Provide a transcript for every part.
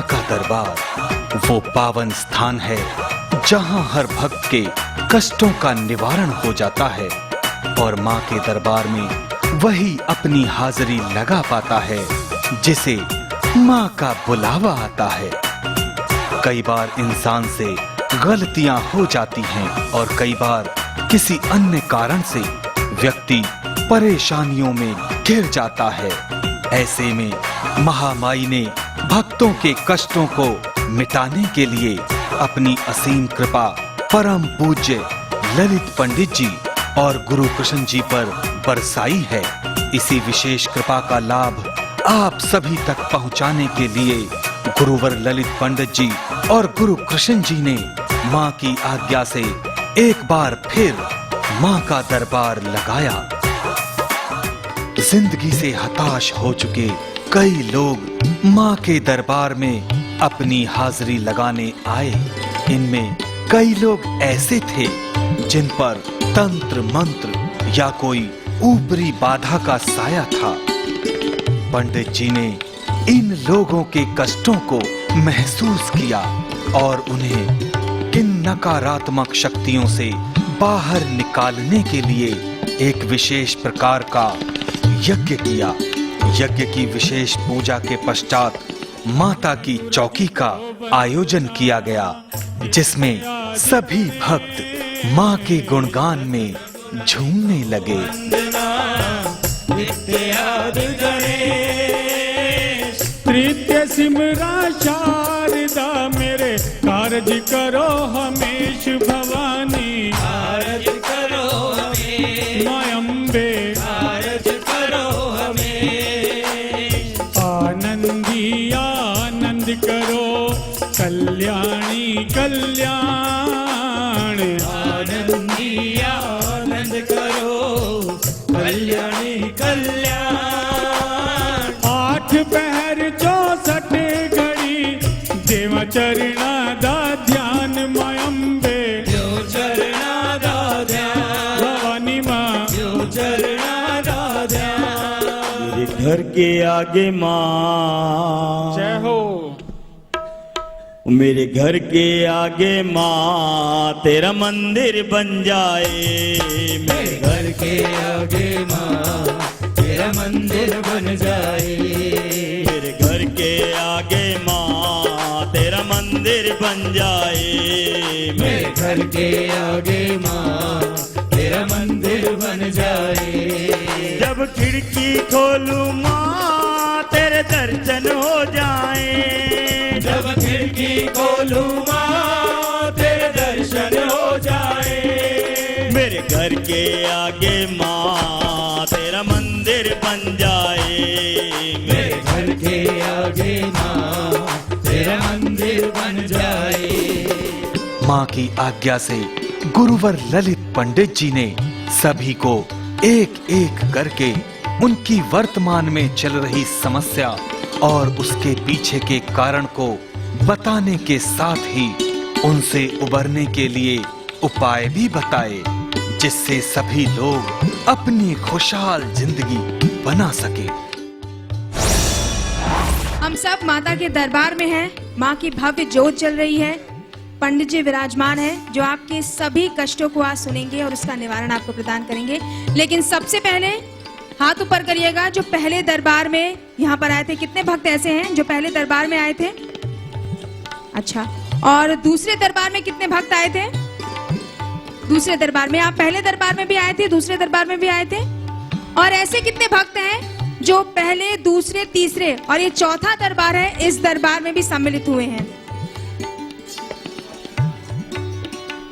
माँ का दरबार वो पावन स्थान है जहाँ हर भक्त के कष्टों का निवारण हो जाता है और माँ के दरबार में वही अपनी हाजिरी लगा पाता है जिसे माँ का बुलावा आता है। कई बार इंसान से गलतियां हो जाती हैं और कई बार किसी अन्य कारण से व्यक्ति परेशानियों में घिर जाता है। ऐसे में महामाई ने भक्तों के कष्टों को मिटाने के लिए अपनी असीम कृपा परम पूज्य ललित पंडित जी और गुरु कृष्ण जी पर बरसाई है। इसी विशेष कृपा का लाभ आप सभी तक पहुंचाने के लिए गुरुवर ललित पंडित जी और गुरु कृष्ण जी ने माँ की आज्ञा से एक बार फिर माँ का दरबार लगाया। जिंदगी से हताश हो चुके कई लोग माँ के दरबार में अपनी हाजिरी लगाने आए। इनमें कई लोग ऐसे थे जिन पर तंत्र मंत्र या कोई ऊपरी बाधा का साया था। पंडित जी ने इन लोगों के कष्टों को महसूस किया और उन्हें इन नकारात्मक शक्तियों से बाहर निकालने के लिए एक विशेष प्रकार का यज्ञ किया। यज्ञ की विशेष पूजा के पश्चात माता की चौकी का आयोजन किया गया जिसमें सभी भक्त माँ के गुणगान में झूमने लगे। तृतीय सिमरा शारदा मेरे कारज करो हमेश भवानी कारज करो हमें माँ अम्बे कारज करो हमें आनंदी आनंद करो कल्याणी कल्याण आनंदी आनंद करो कल्याणी कल्याण आठ पहर 64 घड़ी देवा चरणा दा ध्यान माँ अम्बे देव चरणा दा ध्यान भवानी माँ देव चरणा दा ध्यान मेरे घर के आगे माँ जय हो मेरे घर के आगे माँ तेरा मंदिर बन जाए। मेरे घर के आगे माँ तेरा मंदिर बन जाए। मेरे घर के आगे माँ तेरा मंदिर बन जाए। मेरे घर के आगे माँ तेरा मंदिर बन जाए। जब खिड़की खोलूं माँ तेरे दर्शन हो जाए। जब खिड़की खोलूं माँ तेरे दर्शन हो जाए। मेरे घर के आगे माँ तेरा मंदिर बन जाए। मेरे घर के आगे माँ तेरा मंदिर बन जाए। माँ की आज्ञा से गुरुवर ललित पंडित जी ने सभी को एक एक करके उनकी वर्तमान में चल रही समस्या और उसके पीछे के कारण को बताने के साथ ही उनसे उबरने के लिए उपाय भी बताए जिससे सभी लोग अपनी खुशहाल जिंदगी बना सके। हम सब माता के दरबार में हैं। माँ की भव्य ज्योत जल रही है। पंडित जी विराजमान है जो आपके सभी कष्टों को आज सुनेंगे और उसका निवारण आपको प्रदान करेंगे। लेकिन सबसे पहले हाथ ऊपर करिएगा जो पहले दरबार में यहाँ पर आए थे। कितने भक्त ऐसे हैं जो पहले दरबार में आए थे? अच्छा, और दूसरे दरबार में कितने भक्त आए थे? दूसरे दरबार में आप पहले दरबार में भी आए थे, दूसरे दरबार में भी आए थे। और ऐसे कितने भक्त हैं जो पहले, दूसरे, तीसरे और ये चौथा दरबार है इस दरबार में भी सम्मिलित हुए हैं?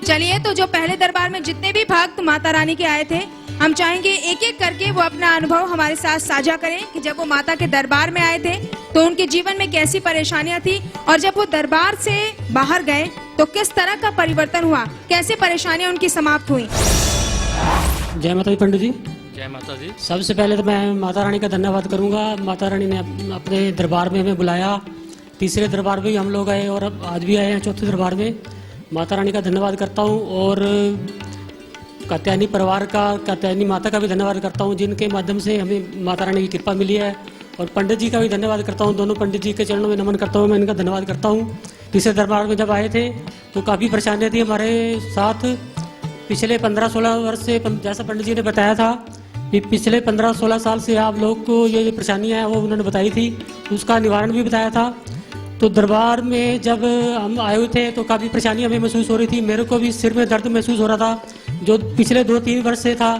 चलिए, तो जो पहले दरबार में जितने भी भक्त माता रानी के आए थे, हम चाहेंगे एक एक करके वो अपना अनुभव हमारे साथ साझा करें कि जब वो माता के दरबार में आए थे तो उनके जीवन में कैसी परेशानियां थी और जब वो दरबार से बाहर गए तो किस तरह का परिवर्तन हुआ, कैसे परेशानियां उनकी समाप्त हुई। जय माता दी पंडित जी। जय माता जी। सबसे पहले तो मैं माता रानी का धन्यवाद करूंगा। माता रानी ने अपने दरबार में हमें बुलाया। तीसरे दरबार में हम लोग आए और अब आज भी आए हैं चौथे दरबार में। माता रानी का धन्यवाद करता हूँ और कात्यायनी परिवार का, कात्यायनी माता का भी धन्यवाद करता हूँ जिनके माध्यम से हमें माता रानी की कृपा मिली है और पंडित जी का भी धन्यवाद करता हूँ। दोनों पंडित जी के चरणों में नमन करता हूँ, मैं इनका धन्यवाद करता हूँ। पिछले दरबार में जब आए थे तो काफ़ी परेशानियाँ थी हमारे साथ। पिछले 15-16 वर्ष से, जैसा पंडित जी ने बताया था कि पिछले 15-16 साल से आप लोग को ये जो परेशानियाँ हैं वो उन्होंने बताई थी, उसका निवारण भी बताया था। तो दरबार में जब हम आए हुए थे तो काफ़ी परेशानी हमें महसूस हो रही थी। मेरे को भी सिर में दर्द महसूस हो रहा था, जो पिछले 2-3 वर्ष से था।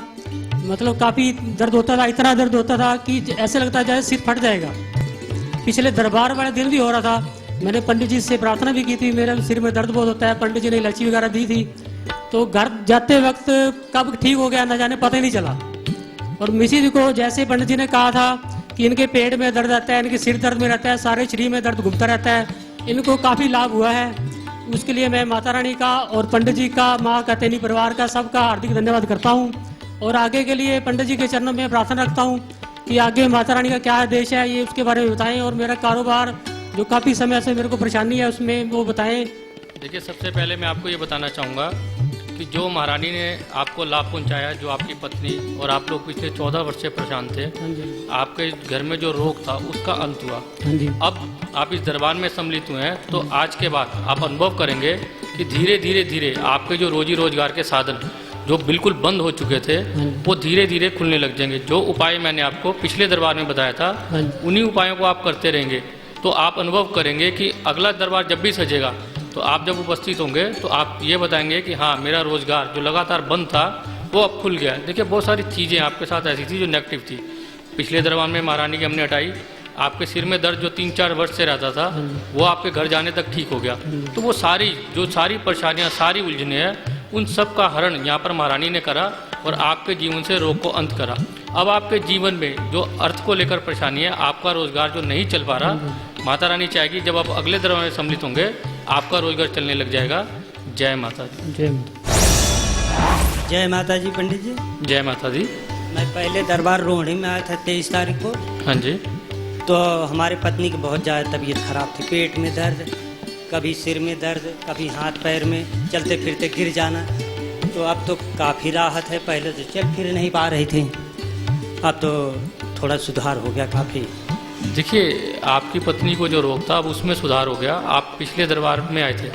मतलब काफ़ी दर्द होता था, इतना दर्द होता था कि ऐसे लगता जैसे सिर फट जाएगा। पिछले दरबार वाले दिन भी हो रहा था। मैंने पंडित जी से प्रार्थना भी की थी, मेरे सिर में दर्द बहुत होता है। पंडित जी ने इलायची वगैरह दी थी, तो घर जाते वक्त कब ठीक हो गया न जाने, पता ही नहीं चला। और मिसी जी को जैसे पंडित जी ने कहा था कि इनके पेट में दर्द रहता है, इनके सिर दर्द में रहता है, सारे शरीर में दर्द घूमता रहता है, इनको काफ़ी लाभ हुआ है। उसके लिए मैं माता रानी का और पंडित जी का, माँ का, तेनी परिवार का, सबका हार्दिक धन्यवाद करता हूँ। और आगे के लिए पंडित जी के चरणों में प्रार्थना रखता हूँ कि आगे माता रानी का क्या आदेश है ये उसके बारे में बताएं, और मेरा कारोबार जो काफ़ी समय से मेरे को परेशानी है उसमें वो बताएं। देखिए, सबसे पहले मैं आपको ये बताना चाहूँगा कि जो महारानी ने आपको लाभ पहुंचाया, जो आपकी पत्नी और आप लोग पिछले 14 वर्ष से परेशान थे, आपके घर में जो रोग था उसका अंत हुआ। अब आप इस दरबार में सम्मिलित हुए हैं, तो आज के बाद आप अनुभव करेंगे कि धीरे धीरे धीरे आपके जो रोजी रोजगार के साधन जो बिल्कुल बंद हो चुके थे वो धीरे धीरे खुलने लग जाएंगे। जो उपाय मैंने आपको पिछले दरबार में बताया था, उन्हीं उपायों को आप करते रहेंगे तो आप अनुभव करेंगे कि अगला दरबार जब भी सजेगा तो आप जब उपस्थित होंगे तो आप ये बताएंगे कि हाँ, मेरा रोजगार जो लगातार बंद था वो अब खुल गया। देखिए, बहुत सारी चीज़ें आपके साथ ऐसी थी जो नेगेटिव थी, पिछले दरबार में महारानी की हमने हटाई। आपके सिर में दर्द जो 3-4 वर्ष से रहता था वो आपके घर जाने तक ठीक हो गया। तो वो सारी परेशानियाँ, सारी उलझने हैं, उन सब का हरण यहाँ पर महारानी ने करा और आपके जीवन से रोग को अंत करा। अब आपके जीवन में जो अर्थ को लेकर परेशानी है, आपका रोजगार जो नहीं चल पा रहा, माता रानी चाहेगी जब आप अगले दरबार में सम्मिलित होंगे आपका रोजगार चलने लग जाएगा। जय माता दी। जय माता जी पंडित जी। जय माता दी। मैं पहले दरबार रोहिणी में आया था 23 तारीख को। हाँ जी। तो हमारे पत्नी की बहुत ज़्यादा तबीयत खराब थी, पेट में दर्द, कभी सिर में दर्द, कभी हाथ पैर में, चलते फिरते गिर जाना। तो अब तो काफ़ी राहत है, पहले तो चल फिर नहीं पा रही थी, अब तो थोड़ा सुधार हो गया काफ़ी। देखिए, आपकी पत्नी को जो रोग था अब उसमें सुधार हो गया। आप पिछले दरबार में आए थे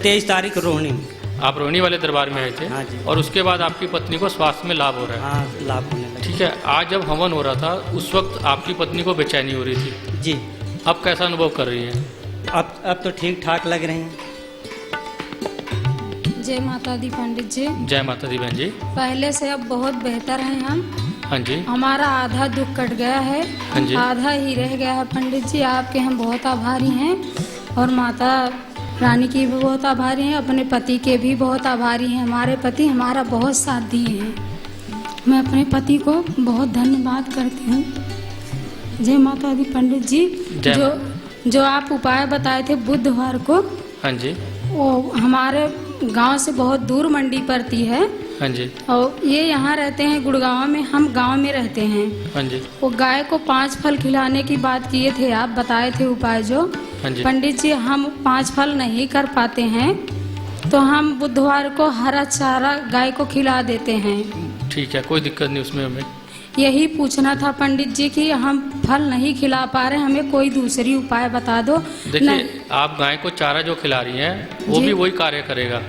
23 तारीख रोहिणी में। आप रोहिणी वाले दरबार में आए थे। हाँ जी। और उसके बाद आपकी पत्नी को स्वास्थ्य में लाभ हो रहा है। हाँ, लाभ होने लगा। ठीक है, आज जब हवन हो रहा था उस वक्त आपकी पत्नी को बेचैनी हो रही थी जी। अब कैसा अनुभव कर रही हैं? अब तो ठीक ठाक लग रहे हैं। जय माता दी पंडित जी। जय माता दी बहन जी। पहले से अब बहुत बेहतर हैं हम। हाँ जी। हमारा आधा दुख कट गया है, हाँ जी। आधा ही रह गया है। पंडित जी आपके हम बहुत आभारी हैं और माता रानी की भी बहुत आभारी हैं, अपने पति के भी बहुत आभारी हैं। हमारे पति हमारा बहुत साथ दिए हैं। मैं अपने पति को बहुत धन्यवाद करती हूँ। जय माता दी पंडित जी। जो आप उपाय बताए थे बुधवार को, हाँ जी, वो हमारे गांव से बहुत दूर मंडी पड़ती है। हाँ जी। और ये यहाँ रहते हैं गुड़गांव में, हम गांव में रहते हैं। हाँ जी। वो गाय को 5 फल खिलाने की बात किए थे, आप बताए थे उपाय जो। हाँ जी। पंडित जी, हम 5 फल नहीं कर पाते हैं तो हम बुधवार को हरा चारा गाय को खिला देते हैं। ठीक है, कोई दिक्कत नहीं उसमें। हमें यही पूछना था पंडित जी कि हम फल नहीं खिला पा रहे, हमें कोई दूसरी उपाय बता दो। देखिए, आप गाय को चारा जो खिला रही हैं वो भी वही कार्य करेगा।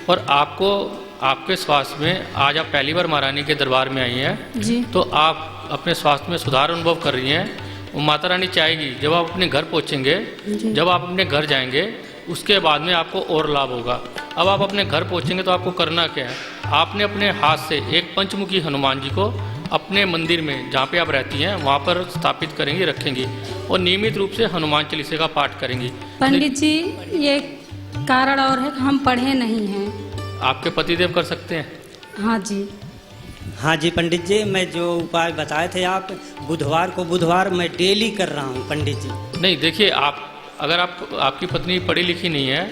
और आपको आपके स्वास्थ्य में, आज आप पहली बार महारानी के दरबार में आई हैं जी, तो आप अपने स्वास्थ्य में सुधार अनुभव कर रही हैं। वो माता रानी चाहेगी जब आप अपने घर पहुंचेंगे, जब आप अपने घर जाएंगे, उसके बाद में आपको और लाभ होगा। अब आप अपने घर पहुंचेंगे तो आपको करना क्या है, आपने अपने हाथ से एक पंचमुखी हनुमान जी को अपने मंदिर में जहाँ पे आप रहती हैं वहाँ पर स्थापित करेंगी, रखेंगी और नियमित रूप से हनुमान चालीसा का पाठ करेंगी। पंडित जी, ये कारण और है कि हम पढ़े नहीं हैं। आपके पतिदेव कर सकते हैं? हाँ जी। हाँ जी पंडित जी, मैं जो उपाय बताए थे आप बुधवार मैं डेली कर रहा हूँ पंडित जी। नहीं, देखिए, अगर आपकी पत्नी पढ़ी लिखी नहीं है,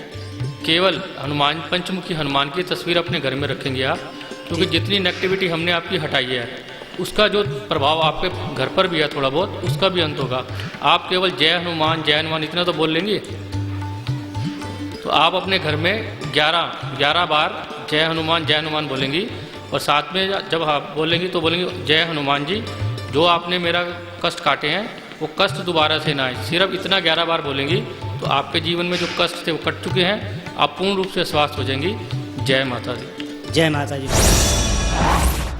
केवल हनुमान, पंचमुखी हनुमान की तस्वीर अपने घर में रखेंगे आप, क्योंकि जितनी नेगेटिविटी हमने आपकी हटाई है उसका जो प्रभाव आपके घर पर भी है थोड़ा बहुत, उसका भी अंत होगा। आप केवल जय हनुमान इतना तो बोल लेंगे, तो आप अपने घर में 11 बार जय हनुमान बोलेंगी और साथ में जब आप बोलेंगी तो बोलेंगी जय हनुमान जी, जो आपने मेरा कष्ट काटे हैं वो कष्ट दोबारा से ना आए। सिर्फ इतना 11 बार बोलेंगी तो आपके जीवन में जो कष्ट थे वो कट चुके हैं, आप पूर्ण रूप से स्वस्थ हो जाएंगी। जय माता दी। जय माता जी।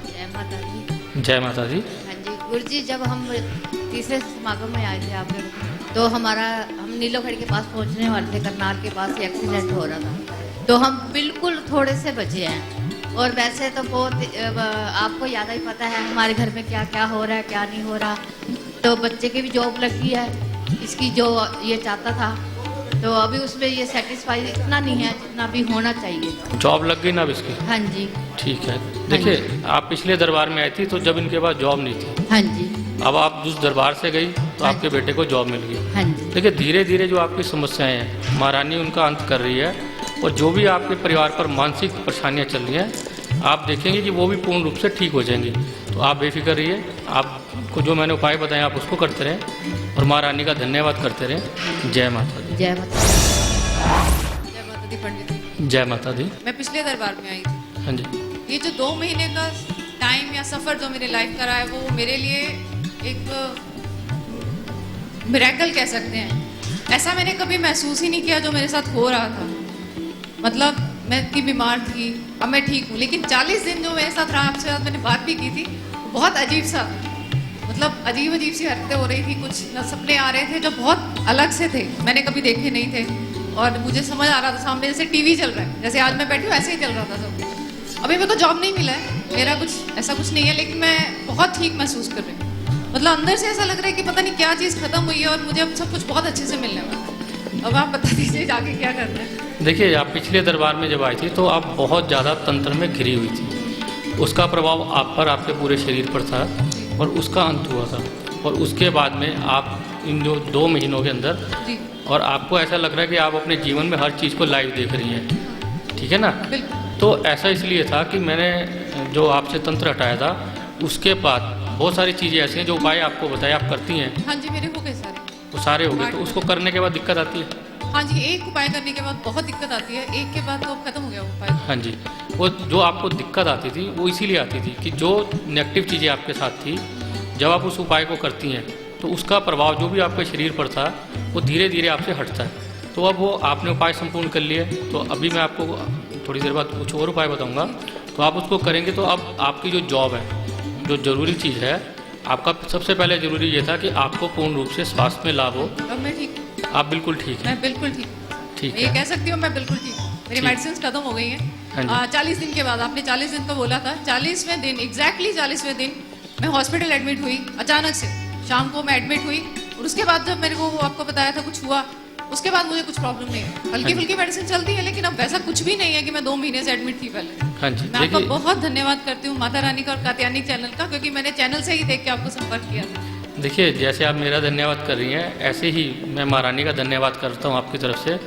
जय माता दी। जय माता दी। हाँ जी, गुरुजी जब हम तीसरे समागम में आए थे आपके, तो हम नीलोखड़ी के पास पहुंचने वाले थे, करनाल के पास एक्सीडेंट हो रहा था, तो हम बिल्कुल थोड़े से बचे हैं। और वैसे तो बहुत आपको ज़्यादा ही पता है हमारे घर में क्या क्या हो रहा है, क्या नहीं हो रहा। तो बच्चे की भी जॉब लगी है, इसकी जो ये चाहता था, तो अभी उसमें ये सेटिस्फाई इतना नहीं है जितना भी होना चाहिए। जॉब लग गई ना अब इसकी? हाँ जी। ठीक है। देखिए आप पिछले दरबार में आई थी तो जब इनके पास जॉब नहीं थी। हाँ जी। अब आप उस दरबार से गई तो आपके बेटे को जॉब मिल गई। हाँ जी। देखिए धीरे धीरे जो आपकी समस्याएं हैं महारानी उनका अंत कर रही है, और जो भी आपके परिवार पर मानसिक परेशानियां चल रही हैं आप देखेंगे कि वो भी पूर्ण रूप से ठीक हो जाएंगी। तो आप बेफिक्र रहिए, आपको जो मैंने उपाय बताए आप उसको करते रहें और महारानी का धन्यवाद करते रहें। जय माता दी। जय माता दी। जय माता दी पंडित जी। जय माता दी। मैं पिछले दरबार में आई थी। हाँ जी। ये जो 2 महीने का टाइम या सफ़र जो मेरे लाइफ का रहा है वो मेरे लिए एक मिरेकल कह सकते हैं। ऐसा मैंने कभी महसूस ही नहीं किया जो मेरे साथ हो रहा था। मतलब मैं इतनी बीमार थी, अब मैं ठीक हूँ, लेकिन 40 दिन जो मेरे साथ रहा, आपसे साथ मैंने बात भी की थी, बहुत अजीब सा, मतलब अजीब अजीब सी हरकतें हो रही थी, कुछ सपने आ रहे थे जो बहुत अलग से थे, मैंने कभी देखे नहीं थे। और मुझे समझ आ रहा था सामने जैसे टीवी चल रहा है, जैसे आज मैं बैठी हूँ ऐसे ही चल रहा था सब कुछ। अभी मेरे को जॉब नहीं मिला है, मेरा कुछ ऐसा कुछ नहीं है, लेकिन मैं बहुत ठीक महसूस कर रही हूँ। मतलब अंदर से ऐसा लग रहा है कि पता नहीं क्या चीज़ खत्म हुई है और मुझे अब सब कुछ बहुत अच्छे से मिलने वाला है। अब आप बता दीजिए जाके क्या करना है। देखिए आप पिछले दरबार में जब आई थी तो आप बहुत ज़्यादा तंत्र में घिरी हुई थी, उसका प्रभाव आप पर, आपके पूरे शरीर पर था और उसका अंत हुआ था। और उसके बाद में आप इन जो 2 महीनों के अंदर, और आपको ऐसा लग रहा है कि आप अपने जीवन में हर चीज़ को लाइव देख रही हैं, ठीक है ना? तो ऐसा इसलिए था कि मैंने जो आपसे तंत्र हटाया था उसके बाद बहुत सारी चीज़ें ऐसी हैं जो उपाय आपको बताए आप करती हैं। हाँ जी, मेरे हो गए सारे। वो सारे हो गए, तो उसको करने के बाद दिक्कत आती है? हाँ जी, एक उपाय करने के बाद बहुत दिक्कत आती है, एक के बाद तो अब खत्म हो गया उपाय। हाँ जी, वो जो आपको दिक्कत आती थी वो इसीलिए आती थी कि जो नेगेटिव चीज़ें आपके साथ थी, जब आप उस उपाय को करती हैं तो उसका प्रभाव जो भी आपके शरीर पर था वो धीरे धीरे आपसे हटता है। तो अब वो आपने उपाय संपूर्ण कर लिए, तो अभी मैं आपको थोड़ी देर बाद कुछ और उपाय बताऊँगा, तो आप उसको करेंगे तो अब आपकी जो जॉब है, जो ज़रूरी चीज़ है, आपका सबसे पहले ज़रूरी ये था कि आपको पूर्ण रूप से स्वास्थ्य में लाभ हो। अब मैं ठीक, आप बिल्कुल ठीक हैं? मैं बिल्कुल ठीक, ठीक है, ये कह सकती हूँ मैं बिल्कुल ठीक हूँ। मेरी मेडिसिन खत्म हो गई हैं। 40 दिन के बाद, आपने 40 दिन का बोला था, 40वें दिन, एग्जैक्टली 40वें दिन मैं हॉस्पिटल एडमिट हुई। अचानक से शाम को मैं एडमिट हुई और उसके बाद जब मेरे को वो आपको बताया था कुछ हुआ, उसके बाद मुझे कुछ प्रॉब्लम नहीं है। हल्की फुल्की मेडिसिन चलती है, लेकिन अब वैसा कुछ भी नहीं है कि मैं 2 महीने से एडमिट थी पहले। हाँ जी, मैं आपका बहुत धन्यवाद करती हूँ माता रानी का और कात्यायनी चैनल का, क्योंकि मैंने चैनल से ही देख के आपको संपर्क किया था। देखिए जैसे आप मेरा धन्यवाद कर रही हैं, ऐसे ही मैं महारानी का धन्यवाद करता हूँ आपकी तरफ से।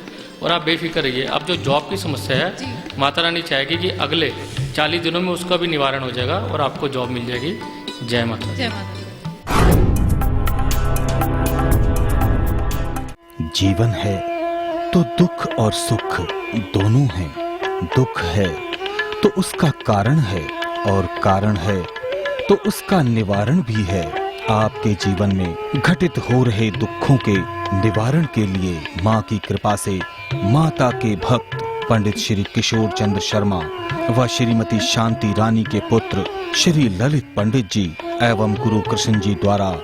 और आप बेफिक्र रहिए, अब जो जॉब की समस्या है माता रानी चाहेगी कि अगले 40 दिनों में उसका भी निवारण हो जाएगा और आपको जॉब मिल जाएगी। जय माता। जय माता। जीवन है तो दुख और सुख दोनों हैं। दुख है तो उसका कारण है और कारण है तो उसका निवारण भी है। आपके जीवन में घटित हो रहे दुखों के निवारण के लिए मां की कृपा से माता के भक्त पंडित श्री किशोर चंद्र शर्मा व श्रीमती शांति रानी के पुत्र श्री ललित पंडित जी एवं गुरु कृष्ण जी द्वारा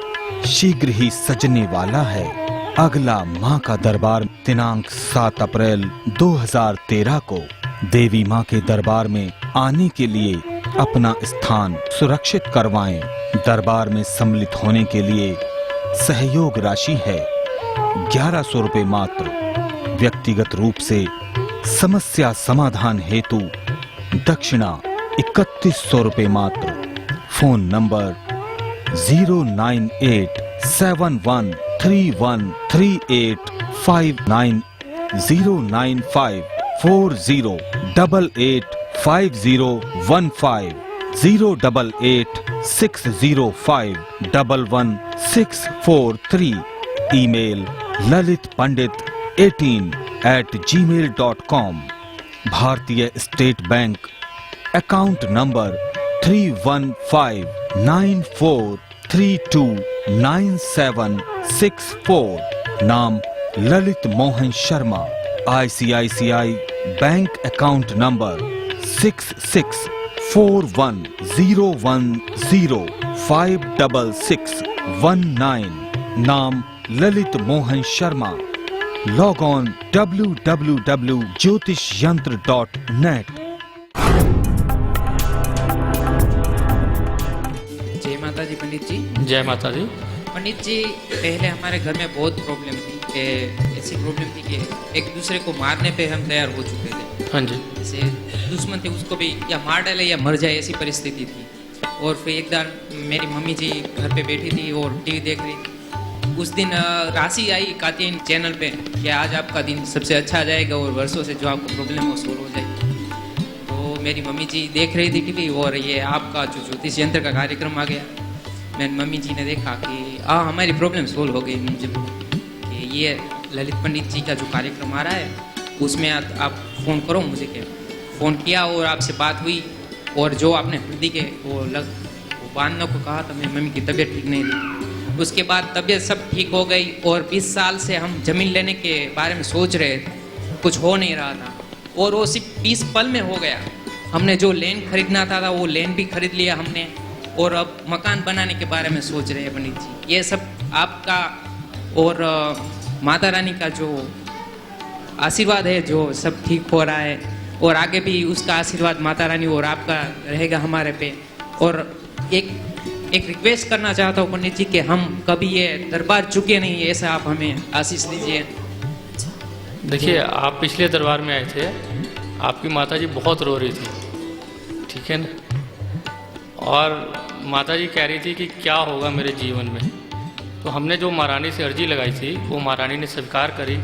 शीघ्र ही सजने वाला है अगला मां का दरबार। दिनांक 7 अप्रैल 2013 को देवी मां के दरबार में आने के लिए अपना स्थान सुरक्षित करवाएं। दरबार में सम्मिलित होने के लिए सहयोग राशि है 1100 रुपए मात्र। व्यक्तिगत रूप से समस्या समाधान हेतु दक्षिणा 3100 रुपए मात्र। Phone number 09871313859 09540885015 08860511643। Email lalitpandit18@gmail.com। भारतीय स्टेट बैंक अकाउंट नंबर 31594323 9764। नाम Lalit Mohan Sharma. ICICI bank account number 664101056619। नाम Lalit Mohan Sharma. Log on www.jyotishyantr.net। जय माता जी पंडित जी। जय माता दी। पंडित जी, पहले हमारे घर में बहुत प्रॉब्लम थी कि ऐसी प्रॉब्लम थी कि एक दूसरे को मारने पे हम तैयार हो चुके थे। हाँ जी। जैसे दुश्मन थे उसको भी या मार डाले या मर जाए, ऐसी परिस्थिति थी। और फिर एक बार मेरी मम्मी जी घर पे बैठी थी और टीवी देख रही थी। उस दिन राशि आई कातिन चैनल पे कि आज आपका दिन सबसे अच्छा जाएगा और वर्षों से जो आपको प्रॉब्लम है वो सोल्व हो जाएगी। तो मेरी मम्मी जी देख रही थी टीवी और ये आपका जो ज्योतिष यंत्र का कार्यक्रम आ गया। मेरी मम्मी जी ने देखा कि हमारी प्रॉब्लम सोल्व हो गई। मुझे कि ये ललित पंडित जी का जो कार्यक्रम आ रहा है उसमें आप फ़ोन करो मुझे। क्या फ़ोन किया और आपसे बात हुई और जो आपने हल्दी के वो बांधने को कहा तो मेरी मम्मी की तबीयत ठीक नहीं थी। उसके बाद तबीयत सब ठीक हो गई और 20 साल से हम ज़मीन लेने के बारे में सोच रहे थे, कुछ हो नहीं रहा था और वो सिर्फ 20 पल में हो गया। हमने जो लैंड खरीदना था वो लैंड भी खरीद लिया हमने और अब मकान बनाने के बारे में सोच रहे हैं पंडित जी। ये सब आपका और माता रानी का जो आशीर्वाद है, जो सब ठीक हो रहा है और आगे भी उसका आशीर्वाद माता रानी और आपका रहेगा हमारे पे। और एक रिक्वेस्ट करना चाहता हूँ पंडित जी कि हम कभी ये दरबार चुके नहीं, ऐसा आप हमें आशीष दीजिए। देखिए, आप पिछले दरबार में आए थे, आपकी माता जी बहुत रो रही थी, ठीक है ना, और माता जी कह रही थी कि क्या होगा मेरे जीवन में। तो हमने जो महारानी से अर्जी लगाई थी वो महारानी ने स्वीकार करी।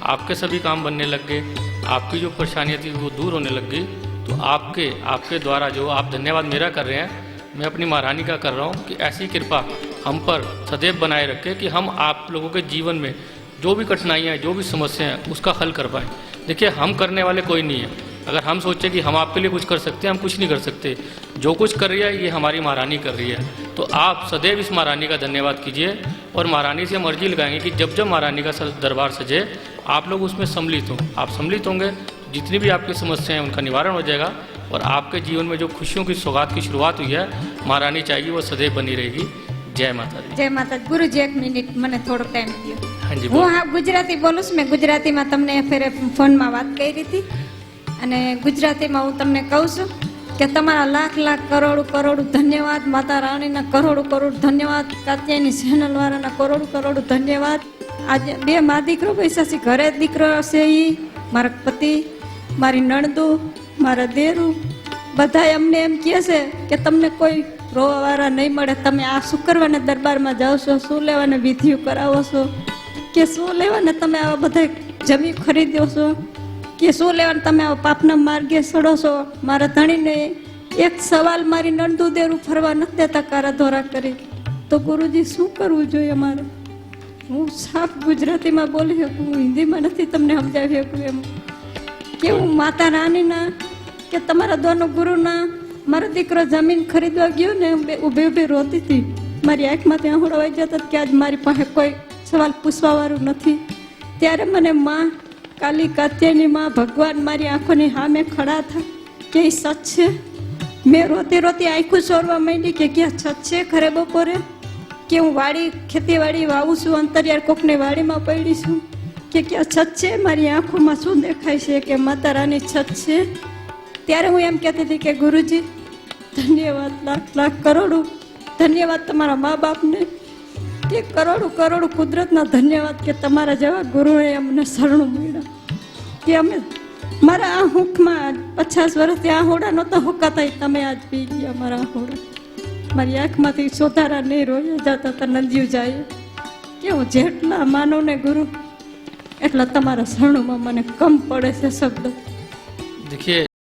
आपके सभी काम बनने लग गए, आपकी जो परेशानियाँ थी वो दूर होने लग गई। तो आपके द्वारा जो आप धन्यवाद मेरा कर रहे हैं, मैं अपनी महारानी का कर रहा हूँ कि ऐसी कृपा हम पर सदैव बनाए रखे कि हम आप लोगों के जीवन में जो भी कठिनाइयाँ हैं, जो भी समस्या हैं, उसका हल कर पाएँ। देखिए, हम करने वाले कोई नहीं है। अगर हम सोचें कि हम आपके लिए कुछ कर सकते हैं, हम कुछ नहीं कर सकते। जो कुछ कर रही है ये हमारी महारानी कर रही है। तो आप सदैव इस महारानी का धन्यवाद कीजिए और महारानी से हम अर्जी लगाएंगे कि जब जब महारानी का दरबार सजे आप लोग उसमें सम्मिलित हों। आप सम्मिलित होंगे, जितनी भी आपकी समस्याएं हैं उनका निवारण हो जाएगा और आपके जीवन में जो खुशियों की सौगात की शुरुआत हुई है, महारानी चाहेगी वो सदैव बनी रहेगी। जय माता दी। जय माता। गुरुजी, एक मिनिट મને થોડો ટાઈમ દો। हाँ जी, હું ગુજરાતી બોલું છું। મેં ગુજરાતીમાં તમને ફેરે ફોનમાં વાત કરી હતી અને ગુજરાતીમાં હું તમને કહું છું કે તમારા લાખ લાખ કરોડ કરોડ ધન્યવાદ। માતા રાણીના કરોડ કરોડ ધન્યવાદ। કાત્યાયની ચેનલ વાળાના કરોડ કરોડ ધન્યવાદ। આજે બે મા દીકરો પૈસા છે, ઘરે દીકરો છે, એ મારા પતિ, મારી નણદુ, મારા દેરું, બધા અમને એમ કહે છે કે તમને કોઈ રોવાવાળા નહીં મળે। તમે આ શું કરવાને દરબારમાં જાઓ છો, શું લેવાને વિધિઓ કરાવો છો, કે શું લેવાને તમે આવા બધા જમીન ખરીદ્યો છો, કે શું લેવાને તમે આવા પાપના માર્ગે ચડો છો। મારા ધણીને એક સવાલ મારી નણદુ દેરું ફરવા નથી દેતા કારા ધોરા કરી। તો ગુરુજી શું કરવું જોઈએ મારે? હું સાફ ગુજરાતીમાં બોલી શકું, હિન્દીમાં નથી તમને સમજાવી શકું એમ કે હું માતા રાણીના કે તમારા દોનો ગુરુના મારો દીકરો જમીન ખરીદવા ગયો ને ઊભી ઊભી રોતી હતી। મારી આંખમાંથી આંસુડા વહી જતા કે આજ મારી પાસે કોઈ સવાલ પૂછવાવાળું નથી। ત્યારે મને માં કાલી કાત્યાયની માં ભગવાન મારી આંખોની સામે ખડા હતા કે એ સચ છે। મેં રોતી રોતી આંખું સોરવા માંડી કે ક્યાં સચ છે ખરે બપોરે, કે હું વાડી ખેતીવાડી વાવું છું, અંતરિયાળ કોકની વાડીમાં પડી છું, કે ક્યાં છત છે, મારી આંખોમાં શું દેખાય છે કે માતા રાની છત છે। ત્યારે હું એમ કહેતી હતી કે ગુરુજી ધન્યવાદ, લાખ લાખ કરોડો ધન્યવાદ તમારા મા બાપને, કે કરોડો કરોડો કુદરતના ધન્યવાદ કે તમારા જેવા ગુરુએ અમને શરણું મળ્યા। કે અમે મારા આ હુંખમાં 50 વર્ષથી આ હોડા નહોતા હોકાતા, તમે આજ પી ગયા મારા હોડા। મારી આંખમાંથી સોધારા નહીં રોયા જતા હતા, નંદિયું જાય કે હું જેટલા માનો ને ગુરુ એટલા તમારા શરણોમાં મને કમ પડે છે શબ્દ। देखिए,